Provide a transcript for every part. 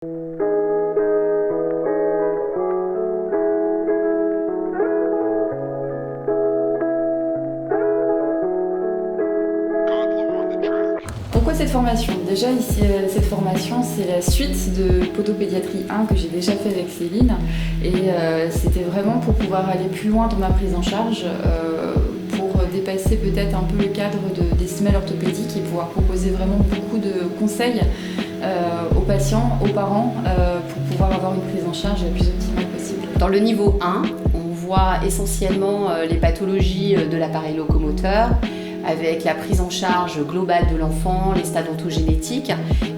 Pourquoi cette formation? Déjà ici, cette formation c'est la suite de Podopédiatrie 1 que j'ai déjà fait avec Céline et c'était vraiment pour pouvoir aller plus loin dans ma prise en charge, pour dépasser peut-être un peu le cadre des semelles orthopédiques et pouvoir proposer vraiment beaucoup de conseils aux patients, aux parents pour pouvoir avoir une prise en charge la plus optimale possible. Dans le niveau 1, on voit essentiellement les pathologies de l'appareil locomoteur, avec la prise en charge globale de l'enfant, les stades ontogénétiques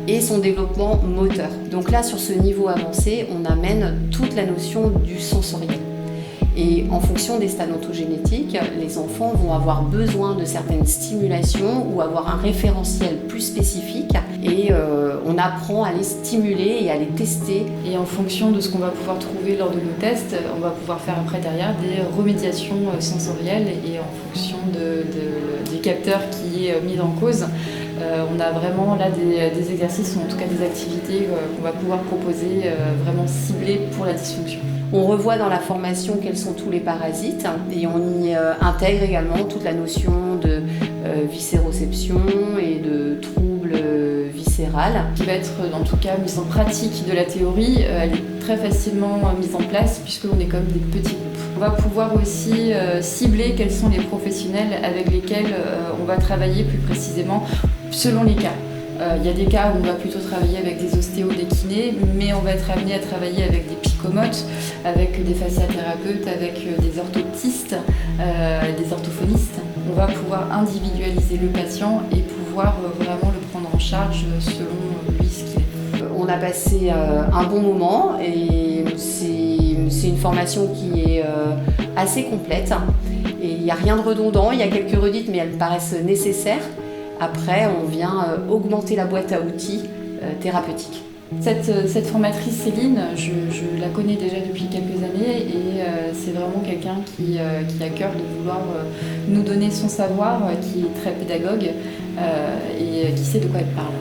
et son développement moteur. Donc là, sur ce niveau avancé, on amène toute la notion du sensoriel. Et en fonction des stades ontogénétiques, les enfants vont avoir besoin de certaines stimulations ou avoir un référentiel plus spécifique et on apprend à les stimuler et à les tester. Et en fonction de ce qu'on va pouvoir trouver lors de nos tests, on va pouvoir faire après derrière des remédiations sensorielles et en fonction du capteur qui est mis en cause, on a vraiment là des exercices ou en tout cas des activités qu'on va pouvoir proposer vraiment ciblées pour la dysfonction. On revoit dans la formation quels sont tous les parasites et on y intègre également toute la notion de viscéroception et de troubles viscérales. Qui va être en tout cas mise en pratique de la théorie, elle est très facilement mise en place puisqu'on est comme des petits groupes. On va pouvoir aussi cibler quels sont les professionnels avec lesquels on va travailler plus précisément selon les cas. Il y a des cas où on va plutôt travailler avec des ostéos, des kinés, mais on va être amené à travailler avec des psychomotes, avec des fasciathérapeutes, avec des orthoptistes, des orthophonistes. On va pouvoir individualiser le patient et pouvoir vraiment le prendre en charge selon lui ce qu'il est. On a passé un bon moment et c'est une formation qui est assez complète. Et il n'y a rien de redondant, il y a quelques redites mais elles me paraissent nécessaires. Après, on vient augmenter la boîte à outils thérapeutique. Cette formatrice Céline, je la connais déjà depuis quelques années et c'est vraiment quelqu'un qui a cœur de vouloir nous donner son savoir, qui est très pédagogue et qui sait de quoi elle parle.